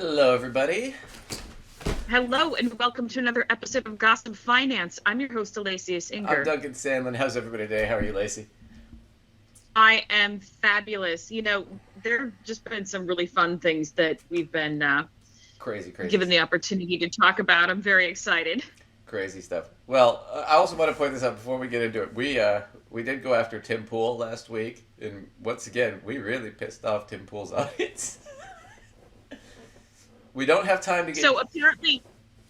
Hello, everybody. Hello, and welcome to another episode of Gossip Finance. I'm your host, Alacius Inger. I'm Duncan Sandlin. How's everybody today? How are you, Lacey? I am fabulous. You know, there have just been some really fun things that we've been Crazy given the opportunity to talk about. I'm very excited. Crazy stuff. Well, I also want to point this out before we get into it. We did go after Tim Pool last week, and once again, we really pissed off Tim Pool's audience. We don't have time to get... So apparently,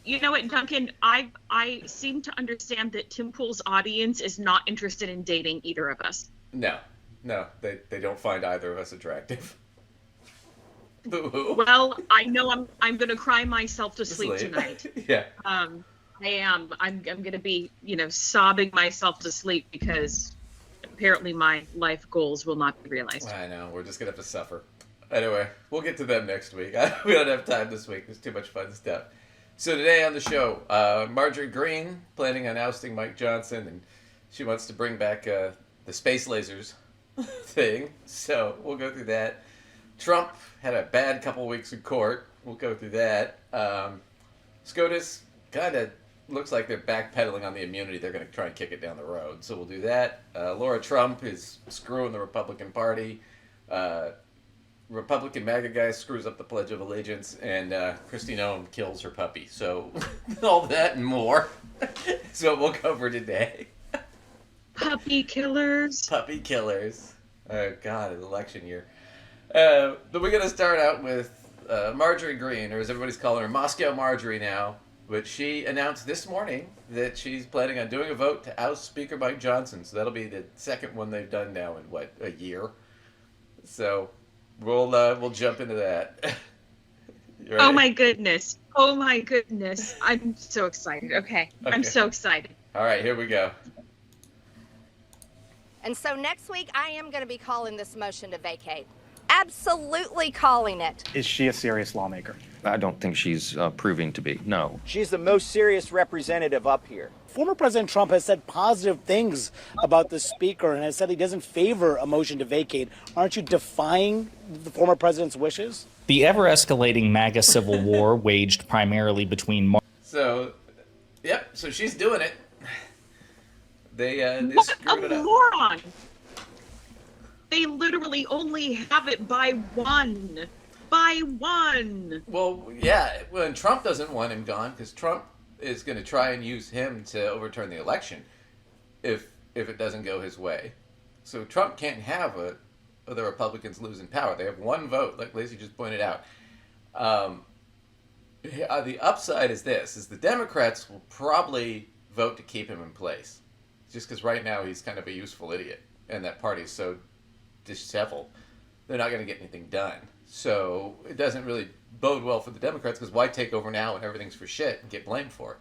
you know what, Duncan, I seem to understand that Tim Pool's audience is not interested in dating either of us. No, they don't find either of us attractive. Boo-hoo. Well, I know I'm going to cry myself to sleep tonight. Yeah. I am. I'm going to be, sobbing myself to sleep because apparently my life goals will not be realized. I know. We're just going to have to suffer. Anyway, we'll get to them next week. We don't have time this week. There's too much fun stuff. So today on the show, Marje Greene planning on ousting Mike Johnson, and she wants to bring back the space lasers thing. So we'll go through that. Trump had a bad couple weeks in court. We'll go through that. SCOTUS kind of looks like they're backpedaling on the immunity. They're going to try and kick it down the road. So we'll do that. Laura Trump is screwing the Republican Party. Republican MAGA guy screws up the Pledge of Allegiance, and Kristi Noem kills her puppy. So all that and more is what we'll cover today. Puppy killers. Puppy killers. Oh, God, it's election year. But we're going to start out with Marjorie Greene, or as everybody's calling her, Moscow Marjorie now. But she announced this morning that she's planning on doing a vote to oust Speaker Mike Johnson. So that'll be the second one they've done now in, a year? So... We'll jump into that. Oh my goodness. I'm so excited. Okay. I'm so excited. All right, here we go. And so next week, I am going to be calling this motion to vacate. Absolutely calling it. Is she a serious lawmaker? I don't think she's proving to be, no. She's the most serious representative up here. Former President Trump has said positive things about the speaker and has said he doesn't favor a motion to vacate. Aren't you defying the former president's wishes? The ever-escalating MAGA civil war waged primarily between... So she's doing it. They what screwed it a up. moron! They literally only have it by one. By one! Well, yeah, and Trump doesn't want him gone because Trump is going to try and use him to overturn the election if it doesn't go his way. So Trump can't have the Republicans losing power. They have one vote, like Lacey just pointed out. The upside is this, is the Democrats will probably vote to keep him in place. Just because right now he's kind of a useful idiot, and that party's so disheveled, they're not going to get anything done. So it doesn't really bode well for the Democrats, because why take over now when everything's for shit and get blamed for it?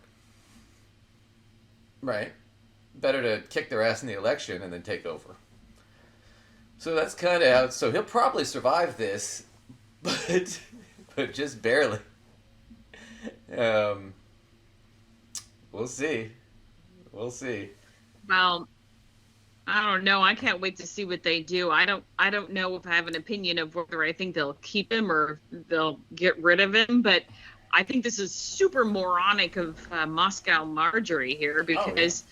Right? Better to kick their ass in the election and then take over. So that's kind of how. So he'll probably survive this, but just barely. We'll see. Well, I don't know. I can't wait to see what they do. I don't know if I have an opinion of whether I think they'll keep him or they'll get rid of him, but I think this is super moronic of Moscow Marjorie here because,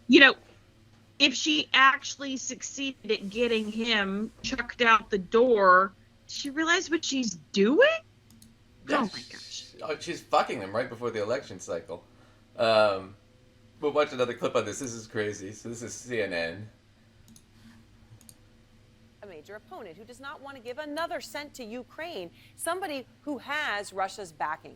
if she actually succeeded at getting him chucked out the door, she realized what she's doing? Yeah, oh my gosh. She's fucking them right before the election cycle. We'll watch another clip on this. This is crazy. So this is CNN. A major opponent who does not want to give another cent to Ukraine, somebody who has Russia's backing.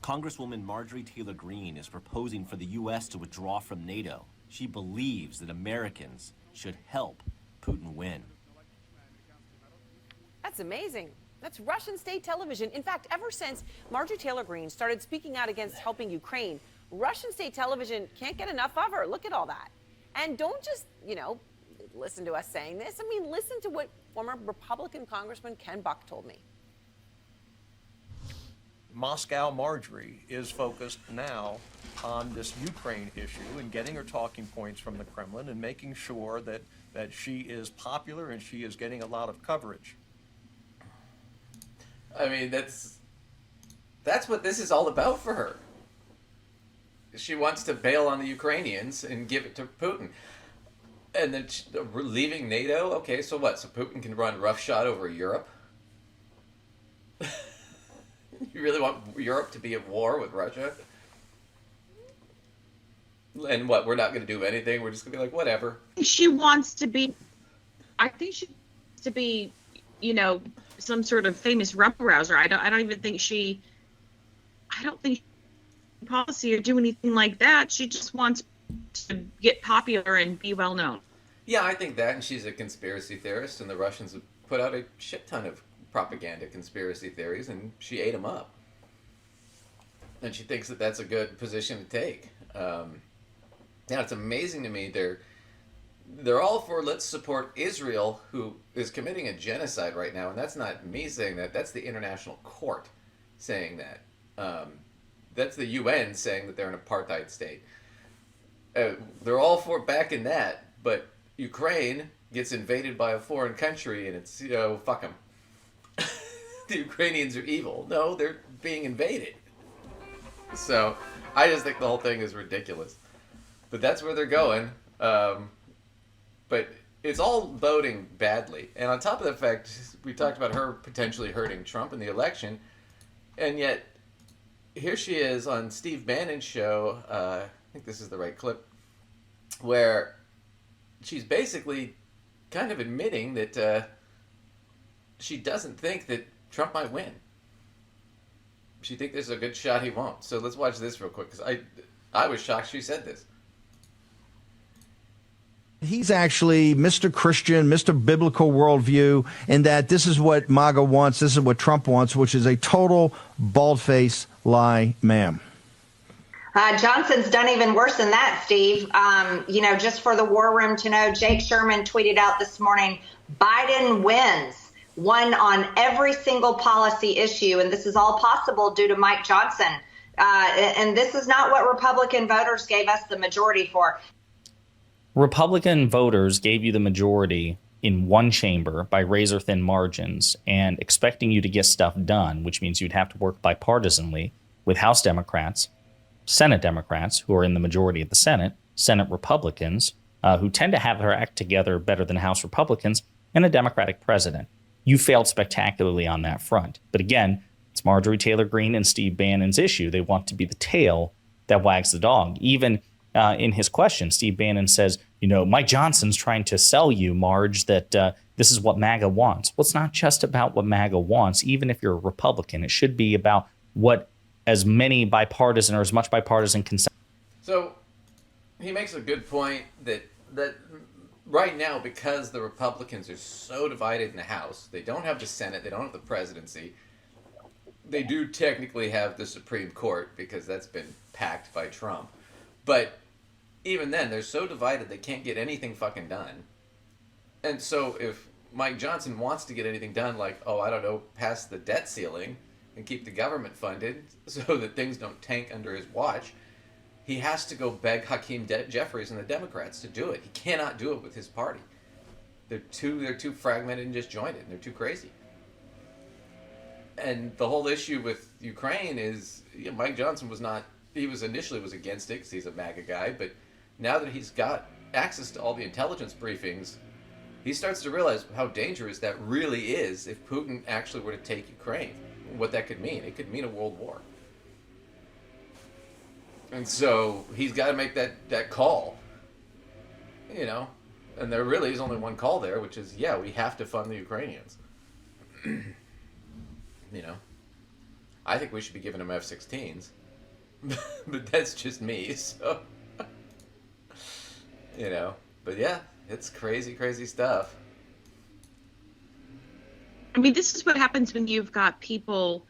Congresswoman Marjorie Taylor Greene is proposing for the U.S. to withdraw from NATO. She believes that Americans should help Putin win. That's amazing. That's Russian state television. In fact, ever since Marjorie Taylor Greene started speaking out against helping Ukraine, Russian state television can't get enough of her. Look at all that. And don't just, listen to us saying this. I mean, listen to what former Republican Congressman Ken Buck told me. Moscow Marjorie is focused now on this Ukraine issue and getting her talking points from the Kremlin and making sure that that she is popular and she is getting a lot of coverage. I mean, that's what this is all about for her. She wants to bail on the Ukrainians and give it to Putin. And then leaving NATO? Okay, so what? So Putin can run roughshod over Europe? You really want Europe to be at war with Russia? And what, we're not going to do anything? We're just going to be like, whatever. She wants to be, I think she wants to be, you know, some sort of famous rebel rouser. I don't even think I don't think policy or do anything like that. She just wants to get popular and be well known. Yeah, I think that, and she's a conspiracy theorist, and the Russians have put out a shit ton of propaganda conspiracy theories, and she ate them up. And she thinks that that's a good position to take. Now, it's amazing to me, they're all for let's support Israel, who is committing a genocide right now, and that's not me saying that, that's the international court saying that. That's the UN saying that they're an apartheid state. They're all for backing that, but Ukraine gets invaded by a foreign country, and it's, you know, fuck them. The Ukrainians are evil. No, they're being invaded. So I just think the whole thing is ridiculous. But that's where they're going. But it's all voting badly. And on top of the fact, we talked about her potentially hurting Trump in the election, and yet here she is on Steve Bannon's show, I think this is the right clip, where she's basically kind of admitting that she doesn't think that Trump might win. She thinks there's a good shot he won't. So let's watch this real quick, because I was shocked she said this. He's actually Mr. Christian, Mr. Biblical worldview, and that this is what MAGA wants, this is what Trump wants, which is a total bald-faced lie, ma'am. Johnson's done even worse than that, Steve. You know, just for the war room to know, Jake Sherman tweeted out this morning, Biden won on every single policy issue, and this is all possible due to Mike Johnson. And this is not what Republican voters gave us the majority for. Republican voters gave you the majority in one chamber by razor-thin margins and expecting you to get stuff done, which means you'd have to work bipartisanly with House Democrats, Senate Democrats, who are in the majority of the Senate, Senate Republicans, who tend to have their act together better than House Republicans, and a Democratic president. You failed spectacularly on that front. But again, it's Marjorie Taylor Greene and Steve Bannon's issue. They want to be the tail that wags the dog. Even in his question, Steve Bannon says, you know, Mike Johnson's trying to sell you, Marge, that this is what MAGA wants. Well, it's not just about what MAGA wants. Even if you're a Republican, it should be about what as many bipartisan or as much bipartisan consent. So he makes a good point that right now, because the Republicans are so divided in the House, they don't have the Senate, they don't have the presidency. They do technically have the Supreme Court because that's been packed by Trump. But even then, they're so divided they can't get anything fucking done. And so if Mike Johnson wants to get anything done, like, oh, I don't know, pass the debt ceiling and keep the government funded so that things don't tank under his watch, he has to go beg Hakeem Jeffries and the Democrats to do it. He cannot do it with his party. They're too fragmented and disjointed, and they're too crazy. And the whole issue with Ukraine is, you know, Mike Johnson initially was against it because he's a MAGA guy, but now that he's got access to all the intelligence briefings, he starts to realize how dangerous that really is if Putin actually were to take Ukraine. What that could mean. It could mean a world war. And so he's got to make that call, you know, and there really is only one call there, which is, yeah, we have to fund the Ukrainians. You know, I think we should be giving them F-16s, but that's just me, so, you know, but yeah, it's crazy, crazy stuff. I mean, this is what happens when you've got people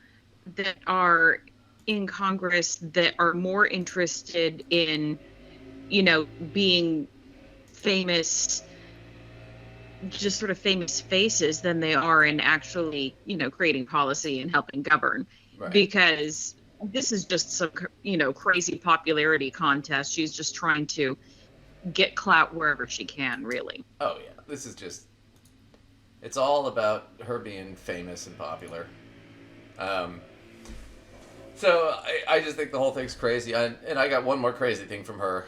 that are in Congress that are more interested in, you know, being famous, just sort of famous faces than they are in actually, you know, creating policy and helping govern. Right. Because this is just some, you know, crazy popularity contest. She's just trying to get clout wherever she can, really. Oh, yeah. this is just, it's all about her being famous and popular. So I just think the whole thing's crazy. And I got one more crazy thing from her,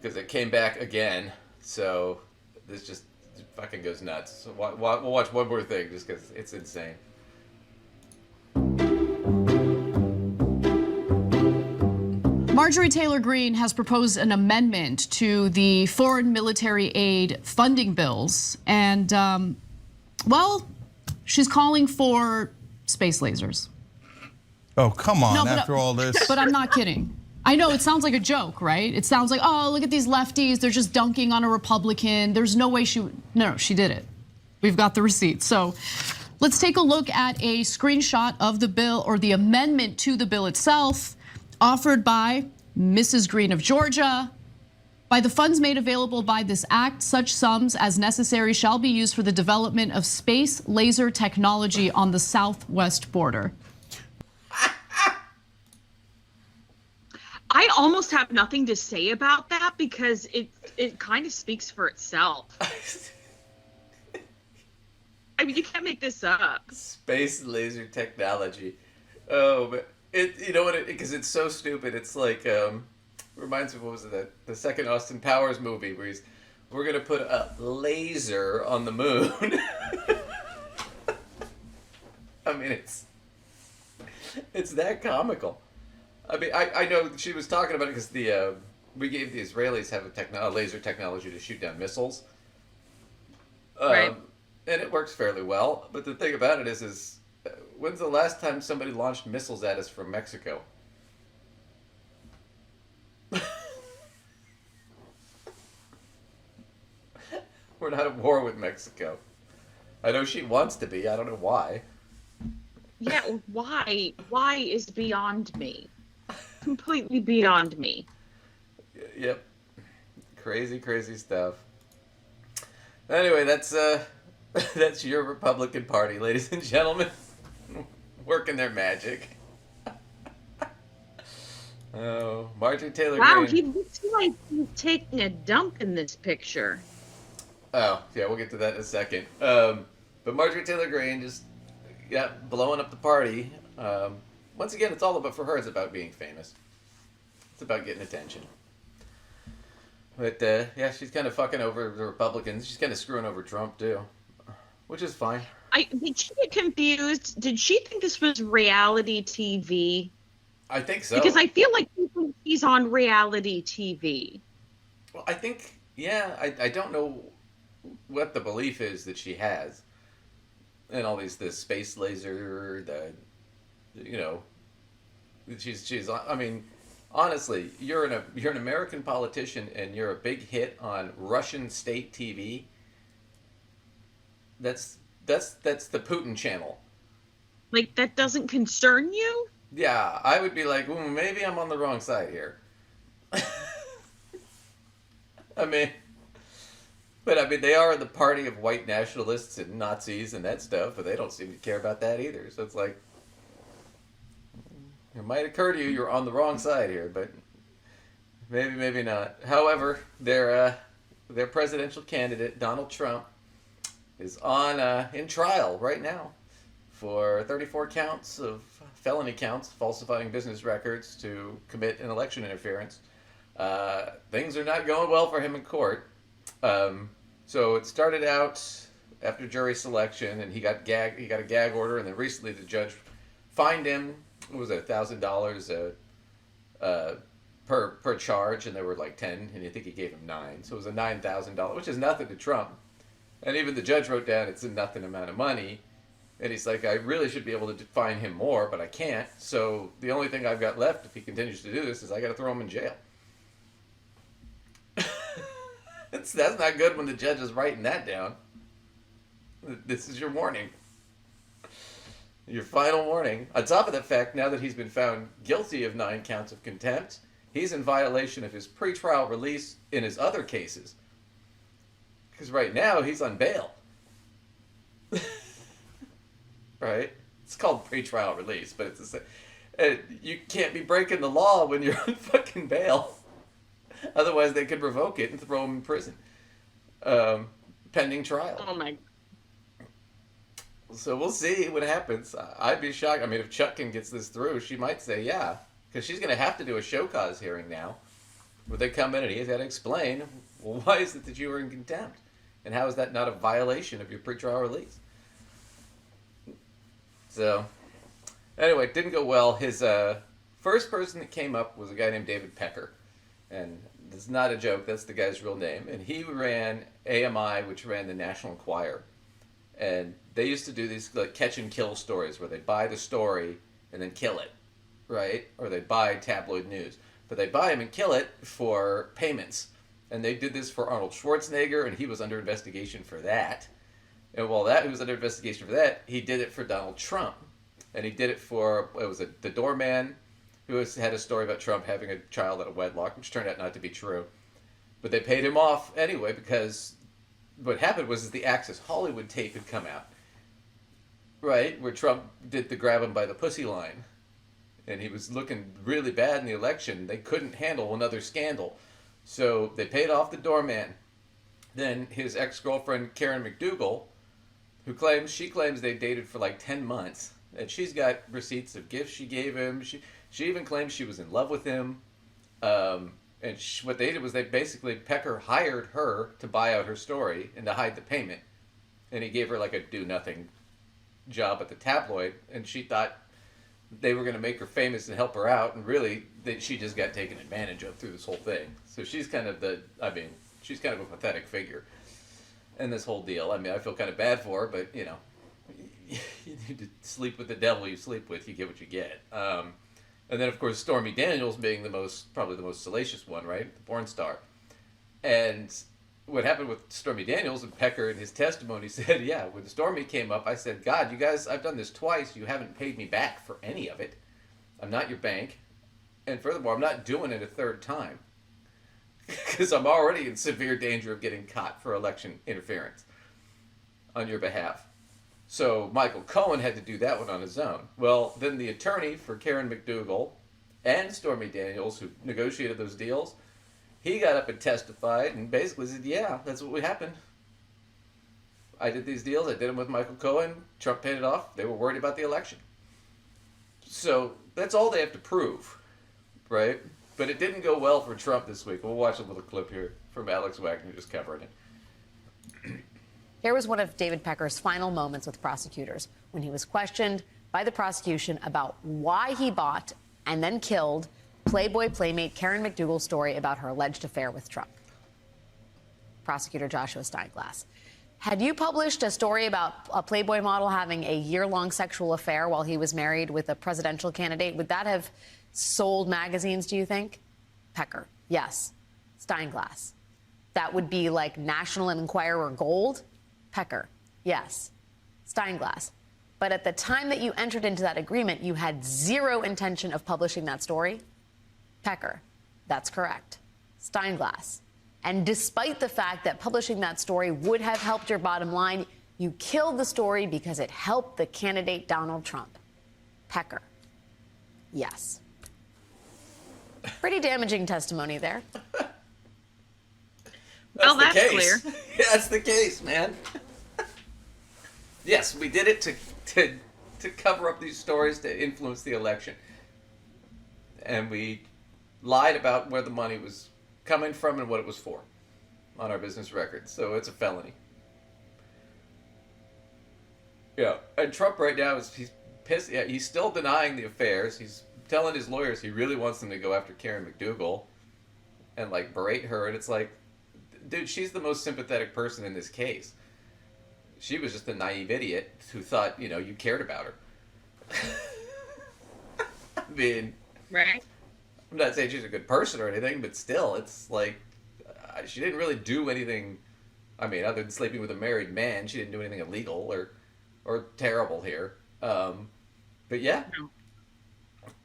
because it came back again. So this just fucking goes nuts. So we'll watch one more thing just because it's insane. Marjorie Taylor Greene has proposed an amendment to the foreign military aid funding bills. And, well, she's calling for space lasers. Oh, come on, No, after all this. But I'm not kidding. I know it sounds like a joke, right? It sounds like, oh, look at these lefties. They're just dunking on a Republican. There's no way she would. No, she did it. We've got the receipt. So let's take a look at a screenshot of the bill, or the amendment to the bill itself, offered by Mrs. Greene of Georgia. By the funds made available by this act, such sums as necessary shall be used for the development of space laser technology on the southwest border. I almost have nothing to say about that because it kind of speaks for itself. I mean, you can't make this up. Space laser technology. Oh, but you know what? Because it's so stupid. It's like reminds me of, what was it, the second Austin Powers movie where we're gonna put a laser on the moon. I mean, it's that comical. I mean, I know she was talking about it because we gave the Israelis have a laser technology to shoot down missiles. Right. And it works fairly well. But the thing about it is when's the last time somebody launched missiles at us from Mexico? We're not at war with Mexico. I know she wants to be. I don't know why. Yeah, why? Why is beyond me. Completely beyond me. Yep. Crazy, crazy stuff. Anyway, that's that's your Republican Party, ladies and gentlemen. Working their magic. Oh, Marjorie Taylor Greene. Wow, he looks like he's taking a dump in this picture. Oh, yeah, we'll get to that in a second. But Marjorie Taylor Greene just, blowing up the party. Once again, it's all about, for her, it's about being famous. It's about getting attention. But, she's kind of fucking over the Republicans. She's kind of screwing over Trump, too. Which is fine. Did she get confused? Did she think this was reality TV? I think so. Because I feel like she's on reality TV. Well, I think, I don't know what the belief is that she has. And all this space laser, she's, I mean, honestly, you're an American politician and you're a big hit on Russian state TV. That's the Putin channel. Like, that doesn't concern you? Yeah, I would be like, maybe I'm on the wrong side here. I mean, they are the party of white nationalists and Nazis and that stuff, but they don't seem to care about that either. So it's like, it might occur to you you're on the wrong side here, but maybe not. However, their presidential candidate, Donald Trump, is in trial right now for 34 counts of felony counts, falsifying business records to commit an election interference. Things are not going well for him in court. So it started out after jury selection, and he got a gag order, and then recently the judge fined him. What was it, $1,000 per charge, and there were like 10, and I think he gave him 9. So it was a $9,000, which is nothing to Trump. And even the judge wrote down it's a nothing amount of money. And he's like, I really should be able to fine him more, but I can't. So the only thing I've got left, if he continues to do this, is I got to throw him in jail. That's not good when the judge is writing that down. This is your warning. Your final warning. On top of the fact, now that he's been found guilty of 9 counts of contempt, he's in violation of his pretrial release in his other cases. Because right now, he's on bail. Right? It's called pretrial release, but it's you can't be breaking the law when you're on fucking bail. Otherwise, they could revoke it and throw him in prison. pending trial. Oh my. So we'll see what happens. I'd be shocked. I mean, if Chutkan gets this through, she might say yeah, because she's going to have to do a show cause hearing now, where they come in and he's got to explain, well, why is it that you were in contempt, and how is that not a violation of your pretrial release? So, anyway, it didn't go well. His first person that came up was a guy named David Pecker, and it's not a joke. That's the guy's real name, and he ran AMI, which ran the National Enquirer. And they used to do these like catch and kill stories where they buy the story and then kill it, right? Or they buy tabloid news, but they buy them and kill it for payments. And they did this for Arnold Schwarzenegger, and he was under investigation for that. And while he was under investigation for that, he did it for Donald Trump, and he did it for the doorman who had a story about Trump having a child out of wedlock, which turned out not to be true. But they paid him off anyway because what happened was the Access Hollywood tape had come out, right, where Trump did the grab him by the pussy line, and he was looking really bad in the election. They couldn't handle another scandal, so they paid off the doorman. Then his ex-girlfriend Karen McDougal, who claims they dated for like 10 months, and she's got receipts of gifts she gave him. She even claims she was in love with him. And what they did was Pecker hired her to buy out her story and to hide the payment. And he gave her like a do-nothing job at the tabloid. And she thought they were going to make her famous and help her out. And really, she just got taken advantage of through this whole thing. So she's kind of she's kind of a pathetic figure in this whole deal. I mean, I feel kind of bad for her, but, you know, you need to sleep with the devil you sleep with. You get what you get. And then, of course, Stormy Daniels being probably the most salacious one, right? The porn star. And what happened with Stormy Daniels, and Pecker in his testimony said, yeah, when Stormy came up, I said, God, you guys, I've done this twice. You haven't paid me back for any of it. I'm not your bank. And furthermore, I'm not doing it a third time. Because I'm already in severe danger of getting caught for election interference on your behalf. So Michael Cohen had to do that one on his own. Well, then the attorney for Karen McDougal and Stormy Daniels, who negotiated those deals, he got up and testified and basically said, yeah, that's what happened. I did these deals. I did them with Michael Cohen. Trump paid it off. They were worried about the election. So that's all they have to prove, right? But it didn't go well for Trump this week. We'll watch a little clip here from Alex Wagner just covering it. Here was one of David Pecker's final moments with prosecutors when he was questioned by the prosecution about why he bought and then killed Playboy playmate Karen McDougal's story about her alleged affair with Trump. Prosecutor Joshua Steinglass. Had you published a story about a Playboy model having a year-long sexual affair while he was married with a presidential candidate, would that have sold magazines, do you think? Pecker. Yes. Steinglass. That would be like National and Enquirer gold? Pecker. Yes. Steinglass. But at the time that you entered into that agreement, you had zero intention of publishing that story? Pecker. That's correct. Steinglass. And despite the fact that publishing that story would have helped your bottom line, you killed the story because it helped the candidate Donald Trump. Pecker. Yes. Pretty damaging testimony there. Well, that's clear. Yeah, that's the case, man. Yes, we did it to cover up these stories to influence the election. And we lied about where the money was coming from and what it was for on our business record. So it's a felony. Yeah, and Trump right now he's pissed. Yeah, he's still denying the affairs. He's telling his lawyers he really wants them to go after Karen McDougal and like berate her. And it's like, dude, she's the most sympathetic person in this case. She was just a naive idiot who thought, you cared about her. I mean, right? I'm not saying she's a good person or anything, but still, it's like, she didn't really do anything, I mean, other than sleeping with a married man, she didn't do anything illegal or terrible here. But yeah. No.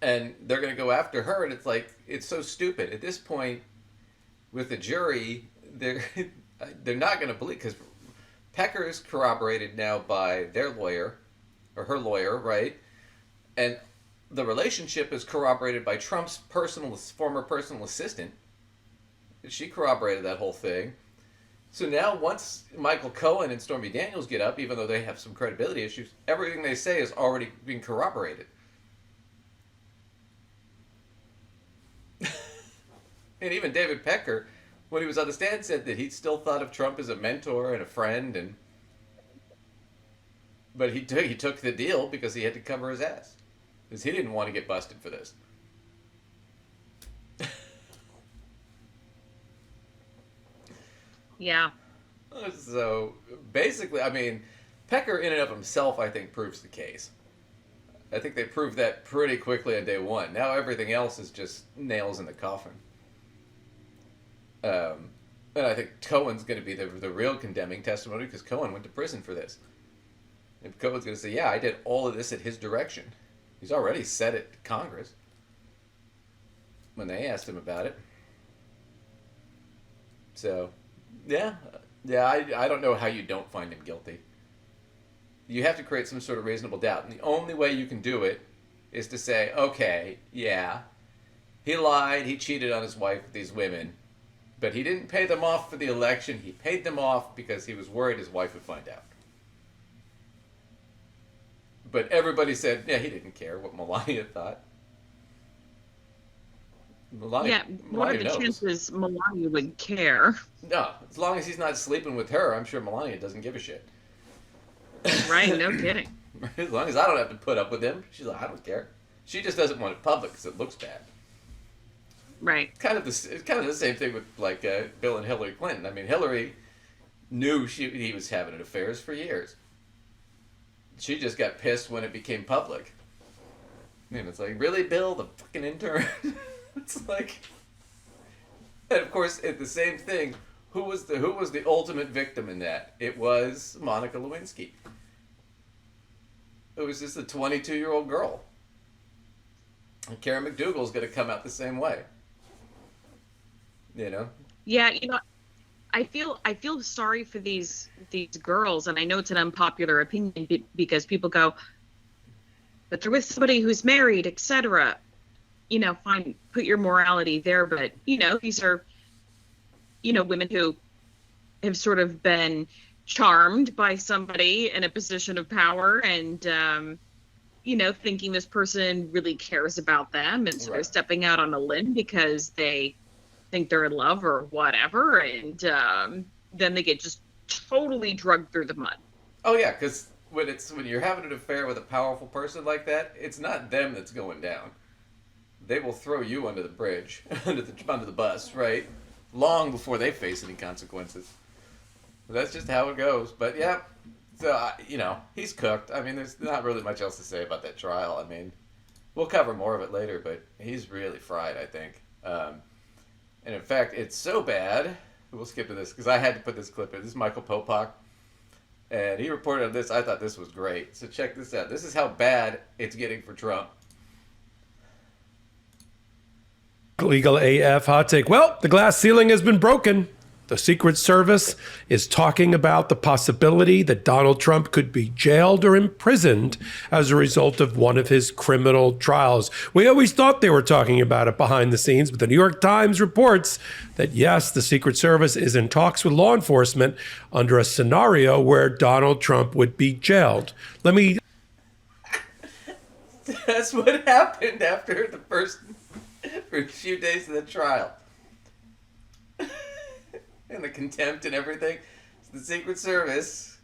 And they're going to go after her, and it's like, it's so stupid. At this point, with the jury, they're not going to believe, because Pecker is corroborated now by their lawyer, or her lawyer, right? And the relationship is corroborated by Trump's former personal assistant. She corroborated that whole thing. So now once Michael Cohen and Stormy Daniels get up, even though they have some credibility issues, everything they say is already being corroborated. And even David Pecker, when he was on the stand, said that he still thought of Trump as a mentor and a friend, but he took the deal because he had to cover his ass, because he didn't want to get busted for this. Yeah. So basically, I mean, Pecker in and of himself, I think, proves the case. I think they proved that pretty quickly on day one. Now everything else is just nails in the coffin. And I think Cohen's going to be the real condemning testimony, because Cohen went to prison for this. And Cohen's going to say, yeah, I did all of this at his direction. He's already said it to Congress when they asked him about it. So, yeah, I don't know how you don't find him guilty. You have to create some sort of reasonable doubt. And the only way you can do it is to say, okay, yeah, he lied, he cheated on his wife with these women, but he didn't pay them off for the election. He paid them off because he was worried his wife would find out. But everybody said, yeah, he didn't care what Melania thought. What are the chances Melania would care? No, as long as he's not sleeping with her, I'm sure Melania doesn't give a shit. Right, no kidding. As long as I don't have to put up with him, she's like, I don't care. She just doesn't want it public because it looks bad. Right. It's kind of the same thing with like Bill and Hillary Clinton. I mean, Hillary knew he was having affairs for years. She just got pissed when it became public. And it's like, really, Bill, the fucking intern? It's like, and of course, it's the same thing. Who was the ultimate victim in that? It was Monica Lewinsky. It was just a 22-year-old girl. And Karen McDougal's going to come out the same way. You know? Yeah, I feel sorry for these girls, and I know it's an unpopular opinion because people go, but they're with somebody who's married, etc. Fine, put your morality there, but these are women who have sort of been charmed by somebody in a position of power and thinking this person really cares about them and sort of stepping out on a limb because they think they're in love or whatever, and then they get just totally drugged through the mud. Oh yeah, because when you're having an affair with a powerful person like that, it's not them that's going down. They will throw you under the bridge, under the bus, right? Long before they face any consequences. That's just how it goes. But yeah, so he's cooked. I mean, there's not really much else to say about that trial. I mean, we'll cover more of it later, but he's really fried, I think. And in fact, it's so bad. We'll skip to this because I had to put this clip in. This is Michael Popak, and he reported on this. I thought this was great. So check this out. This is how bad it's getting for Trump. Legal AF hot take. Well, the glass ceiling has been broken. The Secret Service is talking about the possibility that Donald Trump could be jailed or imprisoned as a result of one of his criminal trials. We always thought they were talking about it behind the scenes, but the New York Times reports that, yes, the Secret Service is in talks with law enforcement under a scenario where Donald Trump would be jailed. That's what happened after the first few days of the trial. And the contempt and everything. So the Secret Service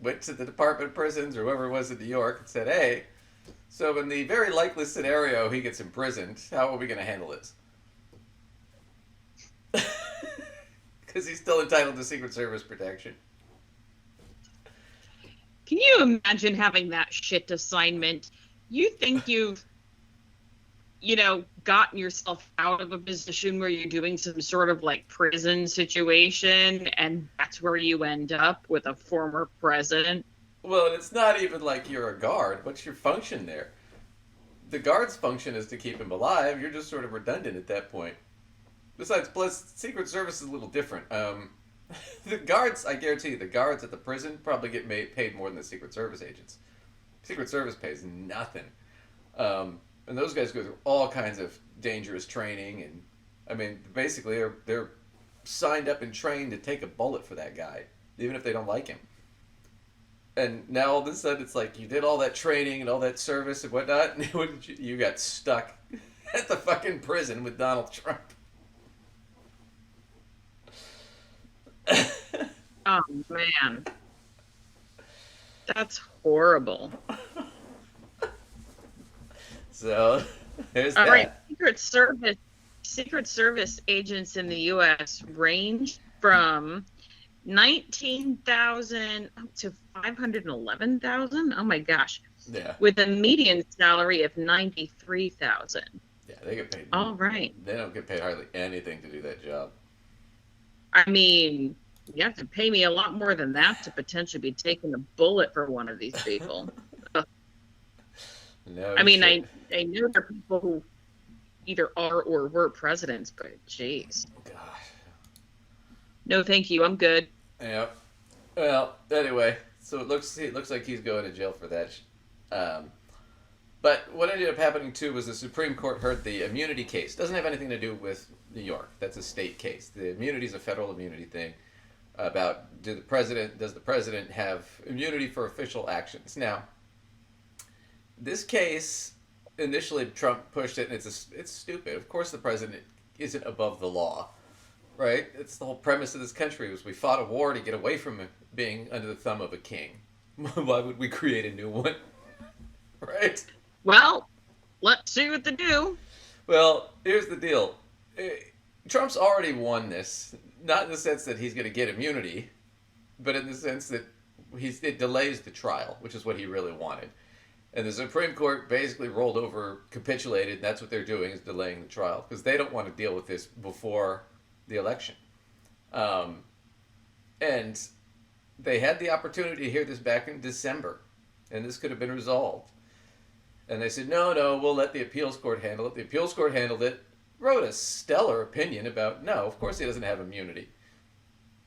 went to the Department of Prisons or whoever it was in New York and said, hey, so in the very likely scenario he gets imprisoned, how are we going to handle this? Because he's still entitled to Secret Service protection. Can you imagine having that shit assignment? You think you've gotten yourself out of a position where you're doing some sort of like prison situation, and that's where you end up with a former president? Well, it's not even like you're a guard. What's your function there? The guard's function is to keep him alive. You're just sort of redundant at that point. Besides, plus, Secret Service is a little different. The guards, I guarantee you, the guards at the prison probably get paid more than the Secret Service agents. Secret Service pays nothing. And those guys go through all kinds of dangerous training, and I mean, basically, they're signed up and trained to take a bullet for that guy, even if they don't like him. And now all of a sudden it's like you did all that training and all that service and whatnot, and you got stuck at the fucking prison with Donald Trump. Oh man, that's horrible. So there's All that. right, Secret Service agents in the U.S. range from 19,000 up to 511,000. Oh my gosh! Yeah. With a median salary of 93,000. Yeah, they get paid. All right. They don't get paid hardly anything to do that job. I mean, you have to pay me a lot more than that to potentially be taking a bullet for one of these people. No. I mean, shit. I know there are people who either are or were presidents, but jeez. God. No, thank you. I'm good. Yeah. Well, anyway, so it looks like he's going to jail for that. But what ended up happening too was the Supreme Court heard the immunity case. Doesn't have anything to do with New York. That's a state case. The immunity is a federal immunity thing about does the president have immunity for official actions? Now, this case initially Trump pushed it, and it's stupid. Of course, the president isn't above the law, right? It's the whole premise of this country was we fought a war to get away from being under the thumb of a king. Why would we create a new one, right? Well, let's see what they do. Well, here's the deal. Trump's already won this, not in the sense that he's going to get immunity, but in the sense that it delays the trial, which is what he really wanted. And the Supreme Court basically rolled over, capitulated, and that's what they're doing, is delaying the trial, because they don't want to deal with this before the election. And they had the opportunity to hear this back in December, and this could have been resolved. And they said, no, we'll let the appeals court handle it. The appeals court handled it, wrote a stellar opinion about, no, of course he doesn't have immunity.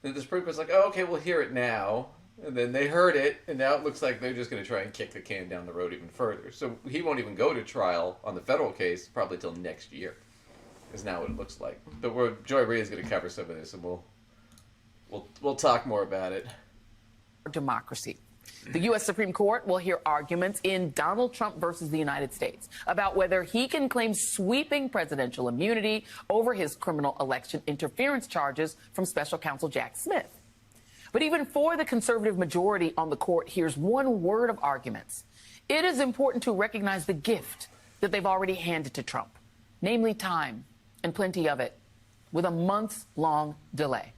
And the Supreme Court's like, oh, okay, we'll hear it now. And then they heard it, and now it looks like they're just going to try and kick the can down the road even further. So he won't even go to trial on the federal case probably till next year, is now what it looks like. But Joy Rhea is going to cover some of this, and we'll talk more about it. Democracy. The U.S. Supreme Court will hear arguments in Donald Trump versus the United States about whether he can claim sweeping presidential immunity over his criminal election interference charges from special counsel Jack Smith. But even for the conservative majority on the court, here's one word of arguments. It is important to recognize the gift that they've already handed to Trump, namely time, and plenty of it, with a months-long delay.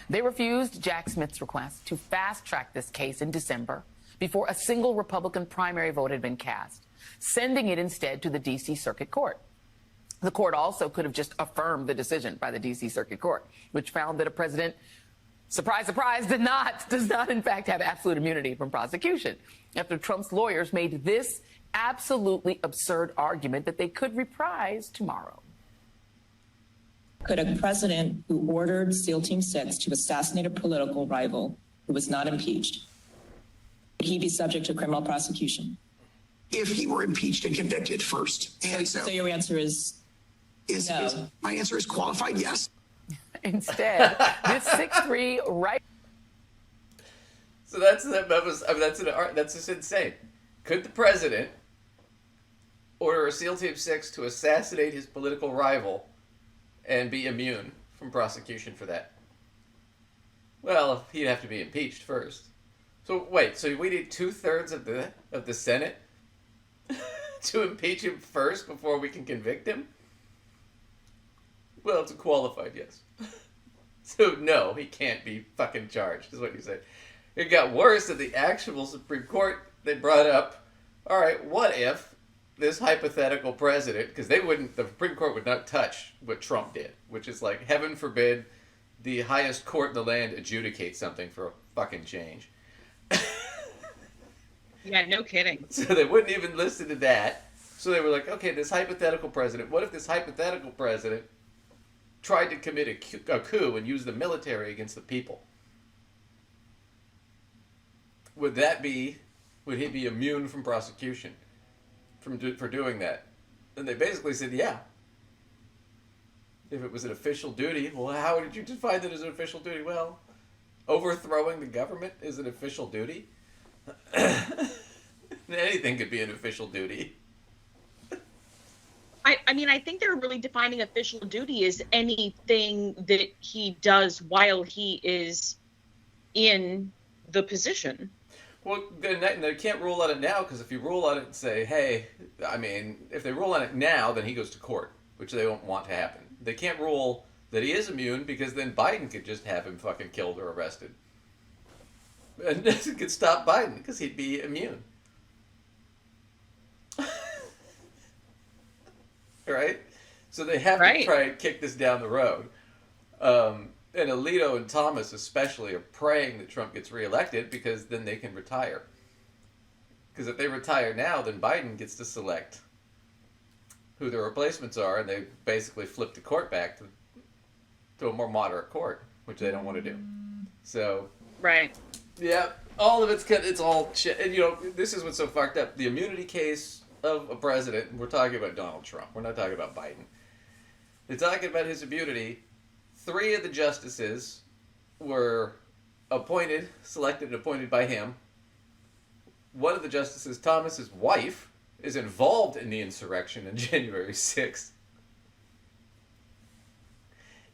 They refused Jack Smith's request to fast-track this case in December before a single Republican primary vote had been cast, sending it instead to the D.C. Circuit Court. The court also could have just affirmed the decision by the D.C. Circuit Court, which found that a president, surprise, surprise, does not in fact have absolute immunity from prosecution, after Trump's lawyers made this absolutely absurd argument that they could reprise tomorrow. Could a president who ordered SEAL Team 6 to assassinate a political rival who was not impeached, would he be subject to criminal prosecution? If he were impeached and convicted first. And so your answer is no. My answer is qualified yes. Instead, this 6-3 right. So that's just insane. Could the president order a SEAL Team 6 to assassinate his political rival and be immune from prosecution for that? Well, he'd have to be impeached first. So wait, so we need 2/3 of the Senate to impeach him first before we can convict him? Well, it's a qualified yes. So no, he can't be fucking charged, is what you said. It got worse at the actual Supreme Court. They brought up, all right, what if this hypothetical president, because the Supreme Court would not touch what Trump did, which is like, heaven forbid, the highest court in the land adjudicates something for a fucking change. Yeah, no kidding. So they wouldn't even listen to that. So they were like, okay, this hypothetical president, what if this hypothetical president tried to commit a coup and use the military against the people? Would he be immune from prosecution for doing that? And they basically said, yeah. if it was an official duty. Well, how did you define it as an official duty? Well, overthrowing the government is an official duty. Anything could be an official duty. I mean, I think they're really defining official duty as anything that he does while he is in the position. Well, they can't rule on it now, because if you rule on it and say, hey, I mean, if they rule on it now, then he goes to court, which they don't want to happen. They can't rule that he is immune, because then Biden could just have him fucking killed or arrested. And this could stop Biden, because he'd be immune. Right? So they have to try and kick this down the road. And Alito and Thomas especially are praying that Trump gets reelected, because then they can retire. Because if they retire now, then Biden gets to select who the replacements are, and they basically flip the court back to a more moderate court, which they don't want to do. So, yeah, all of it's all shit. And this is what's so fucked up. The immunity case of a president, we're talking about Donald Trump. We're not talking about Biden. They're talking about his immunity. 3 of the justices were selected and appointed by him. One of the justices, Thomas's wife, is involved in the insurrection on January 6th.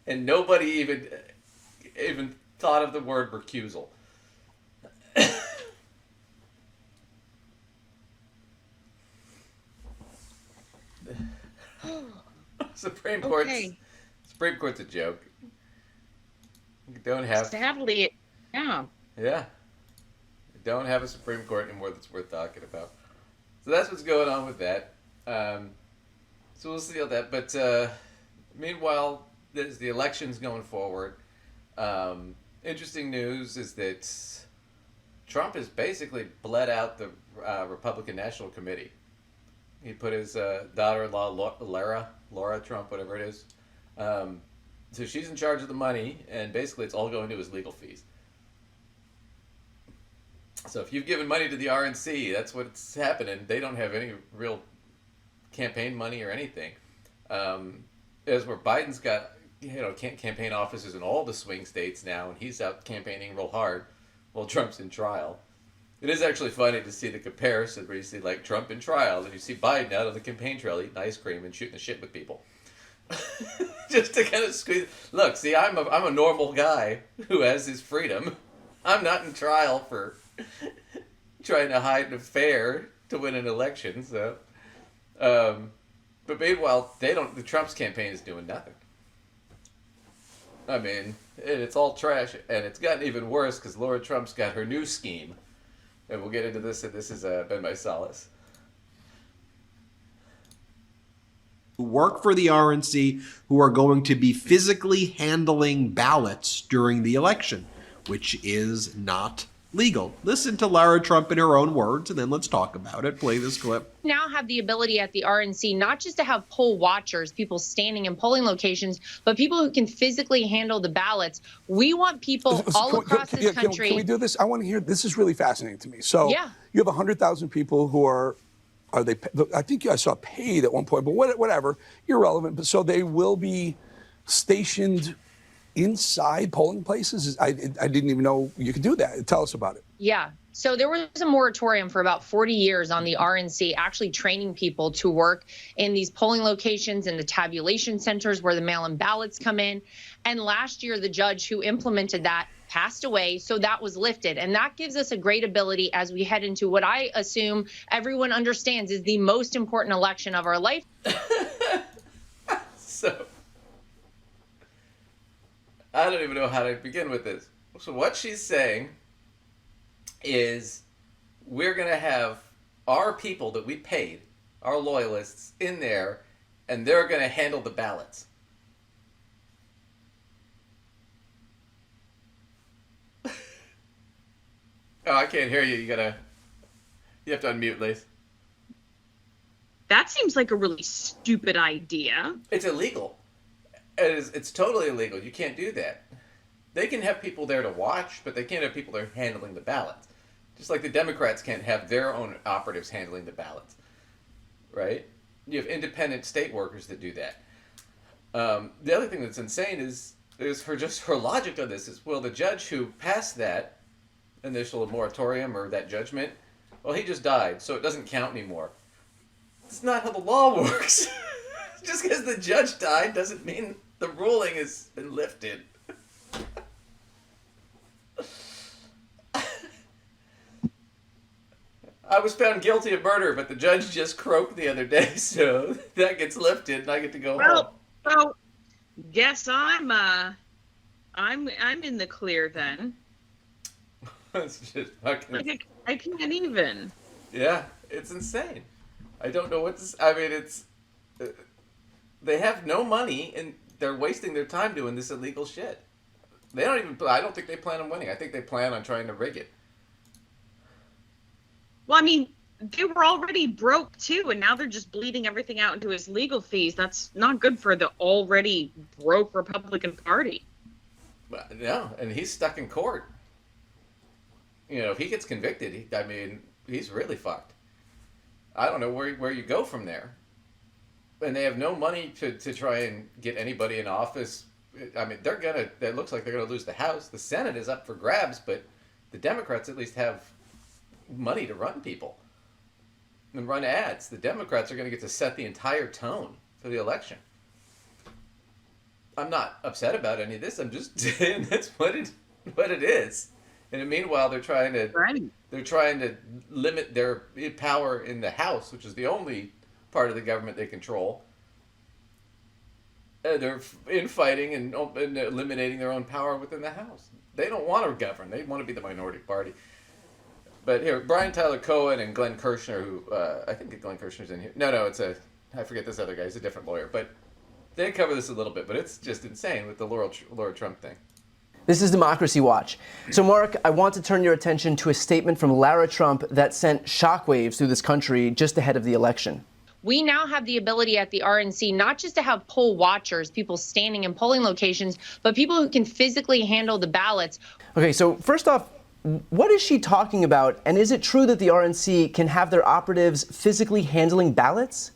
And nobody even thought of the word recusal. Supreme Court's a joke. You don't have. Sadly, yeah. Yeah. You don't have a Supreme Court anymore that's worth talking about. So that's what's going on with that. So we'll see all that. But meanwhile, there's the elections going forward. Interesting news is that Trump has basically bled out the Republican National Committee. He put his daughter-in-law, Laura Trump, whatever it is. So she's in charge of the money, and basically it's all going to his legal fees. So if you've given money to the RNC, that's what's happening. They don't have any real campaign money or anything. As where Biden's got campaign offices in all the swing states now, and he's out campaigning real hard while Trump's in trial. It is actually funny to see the comparison where you see like Trump in trial and you see Biden out on the campaign trail eating ice cream and shooting the shit with people. Just to kind of squeeze. Look, see, I'm a normal guy who has his freedom. I'm not in trial for trying to hide an affair to win an election. So, but meanwhile, the Trump's campaign is doing nothing. I mean, it's all trash, and it's gotten even worse because Laura Trump's got her new scheme. And we'll get into this, and this has been my solace. Who work for the RNC, who are going to be physically handling ballots during the election, which is not legal. Listen to Lara Trump in her own words, and then let's talk about it. Play this clip. Now have the ability at the RNC not just to have poll watchers, people standing in polling locations, but people who can physically handle the ballots. We want people all across this country. Can we do this? I want to hear. This is really fascinating to me. So you have 100,000 people who are they? I think I saw paid at one point, but whatever, irrelevant. But so they will be stationed inside polling places. I didn't even know you could do that. Tell us about it. Yeah. So there was a moratorium for about 40 years on the RNC actually training people to work in these polling locations and the tabulation centers where the mail-in ballots come in. And last year, the judge who implemented that passed away, so that was lifted. And that gives us a great ability as we head into what I assume everyone understands is the most important election of our life. So, I don't even know how to begin with this. So what she's saying is we're going to have our people that we paid, our loyalists, in there, and they're going to handle the ballots. Oh, I can't hear you. You have to unmute, Lace. That seems like a really stupid idea. It's illegal. It's totally illegal. You can't do that. They can have people there to watch, but they can't have people there handling the ballots. Just like the Democrats can't have their own operatives handling the ballots. Right? You have independent state workers that do that. The other thing that's insane is her logic on this is, well, the judge who passed that initial moratorium or that judgment, well, he just died, so it doesn't count anymore. That's not how the law works. Just because the judge died doesn't mean the ruling has been lifted. I was found guilty of murder, but the judge just croaked the other day, so that gets lifted, and I get to go home. So, guess I'm in the clear then. It's just fucking. I can't even. Yeah, it's insane. I don't know what to. I mean, it's. They have no money, and they're wasting their time doing this illegal shit. They don't even. I don't think they plan on winning. I think they plan on trying to rig it. Well, I mean, they were already broke too, and now they're just bleeding everything out into his legal fees. That's not good for the already broke Republican Party. No, and he's stuck in court. You know, if he gets convicted, he's really fucked. I don't know where you go from there. And they have no money to try and get anybody in office. I mean, it looks like they're gonna lose the House. The Senate is up for grabs, but the Democrats at least have money to run people and run ads. The Democrats are gonna get to set the entire tone for the election. I'm not upset about any of this. I'm just saying that's what it is. And meanwhile, they're trying to limit their power in the House, which is the only part of the government they control. They're infighting and eliminating their own power within the House. They don't want to govern. They want to be the minority party. But here, Brian Tyler Cohen and Glenn Kirshner, who I think Glenn Kirshner's in here. No, I forget this other guy. He's a different lawyer. But they cover this a little bit. But it's just insane with the Laura Trump thing. This is Democracy Watch. So, Mark, I want to turn your attention to a statement from Lara Trump that sent shockwaves through this country just ahead of the election. We now have the ability at the RNC not just to have poll watchers, people standing in polling locations, but people who can physically handle the ballots. Okay, so first off, what is she talking about? And is it true that the RNC can have their operatives physically handling ballots?